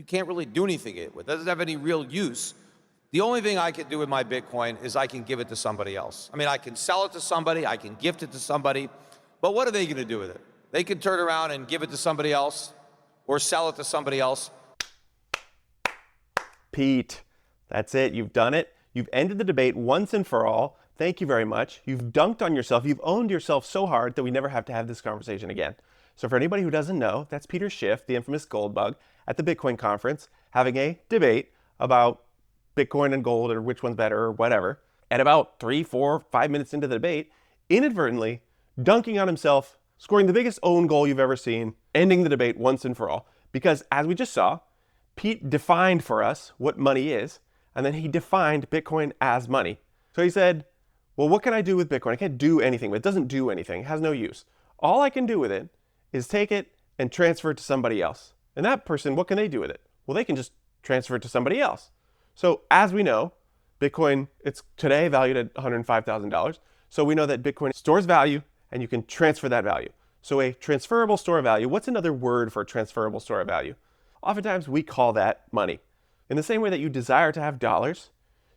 can't really do anything with it. It doesn't have any real use. The only thing I can do with my Bitcoin is I can give it to somebody else. I mean, I can sell it to somebody, I can gift it to somebody, but what are they going to do with it? They can turn around and give it to somebody else or sell it to somebody else. Pete, that's it. You've done it. You've ended the debate once and for all. Thank you very much. You've dunked on yourself. You've owned yourself so hard that we never have to have this conversation again. So for anybody who doesn't know, that's Peter Schiff, the infamous gold bug, at the Bitcoin conference, having a debate about Bitcoin and gold or which one's better or whatever. At about 3, 4, 5 minutes into the debate, inadvertently dunking on himself, scoring the biggest own goal you've ever seen, ending the debate once and for all. Because as we just saw, Pete defined for us what money is, and then he defined Bitcoin as money. So he said, well, what can I do with Bitcoin? I can't do anything with it. It doesn't do anything. It has no use. All I can do with it is take it and transfer it to somebody else. And that person, what can they do with it? Well, they can just transfer it to somebody else. So as we know, Bitcoin, it's today valued at $105,000. So we know that Bitcoin stores value and you can transfer that value. So a transferable store of value, what's another word for a transferable store of value? Oftentimes we call that money. In the same way that you desire to have dollars,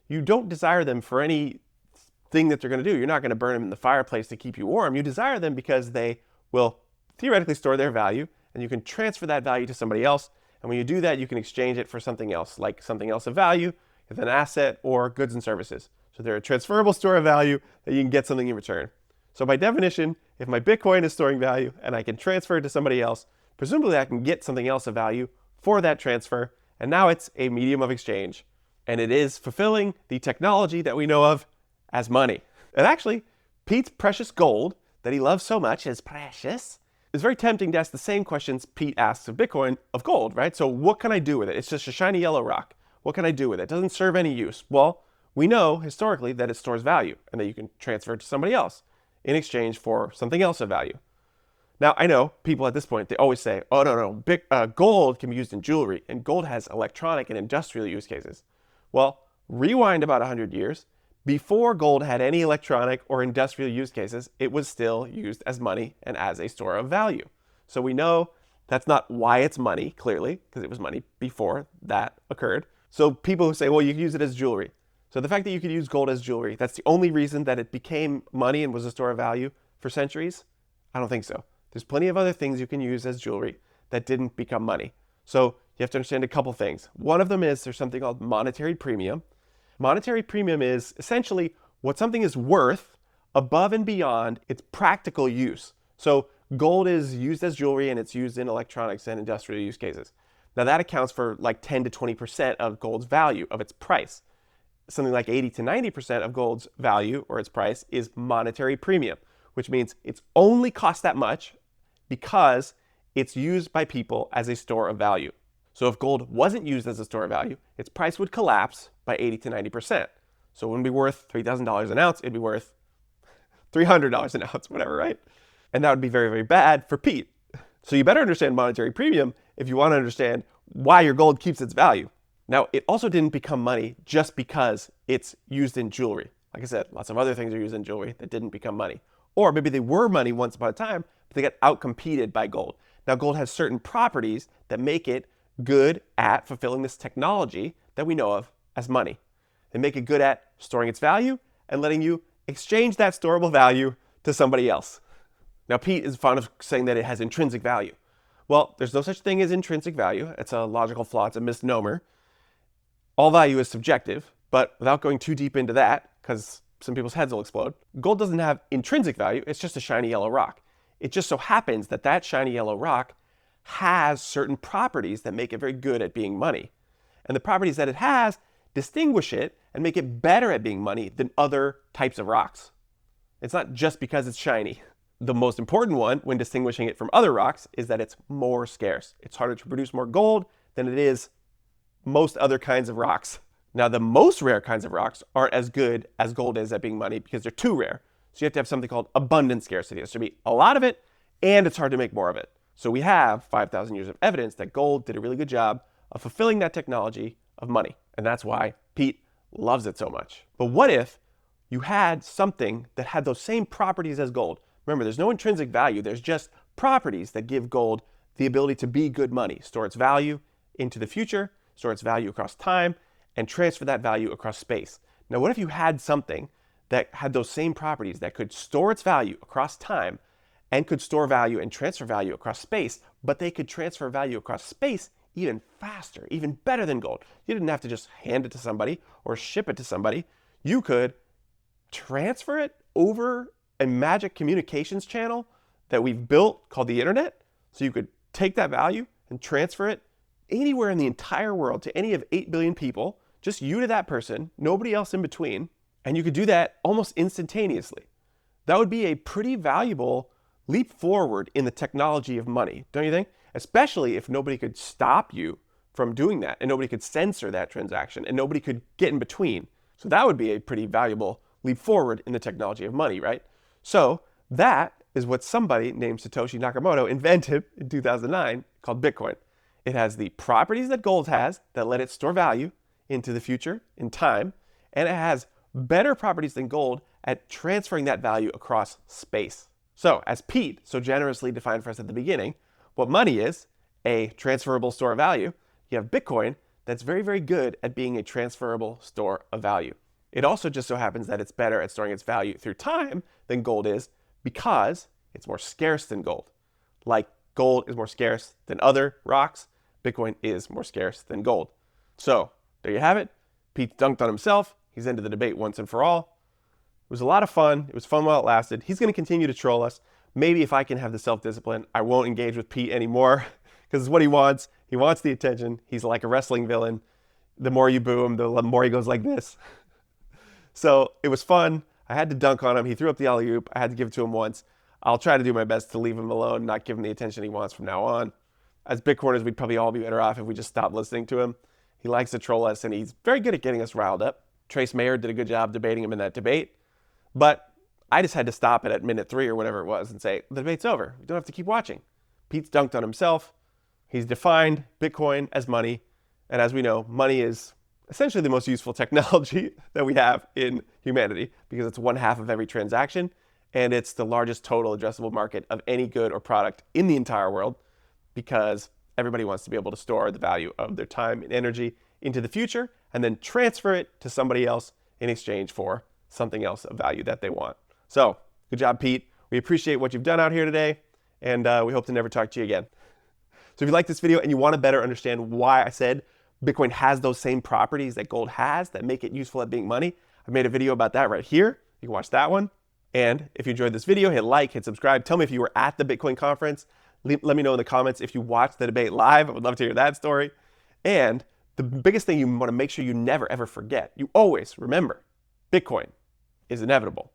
you don't desire them for any thing that they're going to do. You're not going to burn them in the fireplace to keep you warm. You desire them because they will theoretically store their value and you can transfer that value to somebody else. And when you do that, you can exchange it for something else, like something else of value, with an asset or goods and services. So they're a transferable store of value that you can get something in return. So by definition, if my Bitcoin is storing value and I can transfer it to somebody else, presumably I can get something else of value for that transfer. And now it's a medium of exchange. And it is fulfilling the technology that we know of as money. And actually, Pete's precious gold that he loves so much is precious. It's very tempting to ask the same questions Pete asks of Bitcoin of gold, right? So what can I do with it? It's just a shiny yellow rock. What can I do with it? It doesn't serve any use. Well, we know historically that it stores value and that you can transfer it to somebody else in exchange for something else of value. Now, I know people at this point, they always say, oh, no, gold can be used in jewelry, and gold has electronic and industrial use cases. Well, rewind about 100 years. Before gold had any electronic or industrial use cases, it was still used as money and as a store of value. So we know that's not why it's money, clearly, because it was money before that occurred. So people who say, well, you can use it as jewelry. So the fact that you could use gold as jewelry, that's the only reason that it became money and was a store of value for centuries? I don't think so. There's plenty of other things you can use as jewelry that didn't become money. So you have to understand a couple things. One of them is there's something called monetary premium. Monetary premium is essentially what something is worth above and beyond its practical use. So gold is used as jewelry and it's used in electronics and industrial use cases. Now that accounts for like 10 to 20% of gold's value, of its price. Something like 80 to 90% of gold's value or its price is monetary premium, which means it's only cost that much because it's used by people as a store of value. So if gold wasn't used as a store of value, its price would collapse by 80 to 90%. So it wouldn't be worth $3,000 an ounce, it'd be worth $300 an ounce, whatever, right? And that would be very, very bad for Pete. So you better understand monetary premium if you want to understand why your gold keeps its value. Now, it also didn't become money just because it's used in jewelry. Like I said, lots of other things are used in jewelry that didn't become money. Or maybe they were money once upon a time, but they got outcompeted by gold. Now, gold has certain properties that make it good at fulfilling this technology that we know of as money. They make it good at storing its value and letting you exchange that storable value to somebody else. Now, Pete is fond of saying that it has intrinsic value. Well, there's no such thing as intrinsic value. It's a logical flaw. It's a misnomer. All value is subjective, but without going too deep into that, because some people's heads will explode, gold doesn't have intrinsic value. It's just a shiny yellow rock. It just so happens that that shiny yellow rock has certain properties that make it very good at being money. And the properties that it has distinguish it and make it better at being money than other types of rocks. It's not just because it's shiny. The most important one when distinguishing it from other rocks is that it's more scarce. It's harder to produce more gold than it is most other kinds of rocks. Now, the most rare kinds of rocks aren't as good as gold is at being money because they're too rare. So you have to have something called abundant scarcity. There should be a lot of it, and it's hard to make more of it. So we have 5,000 years of evidence that gold did a really good job of fulfilling that technology of money. And that's why Pete loves it so much. But what if you had something that had those same properties as gold? Remember, there's no intrinsic value. There's just properties that give gold the ability to be good money, store its value into the future, store its value across time, and transfer that value across space. Now, what if you had something that had those same properties that could store its value across time and could store value and transfer value across space, but they could transfer value across space even faster, even better than gold? You didn't have to just hand it to somebody or ship it to somebody. You could transfer it over a magic communications channel that we've built called the internet. So you could take that value and transfer it anywhere in the entire world to any of 8 billion people, just you to that person, nobody else in between. And you could do that almost instantaneously. That would be a pretty valuable leap forward in the technology of money, don't you think? Especially if nobody could stop you from doing that and nobody could censor that transaction and nobody could get in between. So that would be a pretty valuable leap forward in the technology of money, right? So that is what somebody named Satoshi Nakamoto invented in 2009 called Bitcoin. It has the properties that gold has that let it store value into the future in time, and it has better properties than gold at transferring that value across space. So, as Pete so generously defined for us at the beginning, what money is, a transferable store of value, you have Bitcoin that's very, very good at being a transferable store of value. It also just so happens that it's better at storing its value through time than gold is because it's more scarce than gold. Like gold is more scarce than other rocks, Bitcoin is more scarce than gold. So, there you have it. Pete dunked on himself. He's ended the debate once and for all. It was a lot of fun. It was fun while it lasted. He's going to continue to troll us. Maybe if I can have the self-discipline, I won't engage with Pete anymore because it's what he wants. He wants the attention. He's like a wrestling villain. The more you boo him, the more he goes like this. So it was fun. I had to dunk on him. He threw up the alley-oop. I had to give it to him once. I'll try to do my best to leave him alone, not give him the attention he wants from now on. As Bitcoiners, we'd probably all be better off if we just stopped listening to him. He likes to troll us, and he's very good at getting us riled up. Trace Mayer did a good job debating him in that debate. But I just had to stop it at minute 3 or whatever it was and say, the debate's over. You don't have to keep watching. Pete's dunked on himself. He's defined Bitcoin as money. And as we know, money is essentially the most useful technology that we have in humanity because it's 1/2 of every transaction. And it's the largest total addressable market of any good or product in the entire world because everybody wants to be able to store the value of their time and energy into the future and then transfer it to somebody else in exchange for something else of value that they want. So, good job, Pete. We appreciate what you've done out here today, and we hope to never talk to you again. So if you like this video and you want to better understand why I said Bitcoin has those same properties that gold has that make it useful at being money, I've made a video about that right here. You can watch that one. And if you enjoyed this video, hit like, hit subscribe. Tell me if you were at the Bitcoin conference. Let me know in the comments if you watched the debate live. I would love to hear that story. And the biggest thing you want to make sure you never, ever forget, you always remember, Bitcoin is inevitable.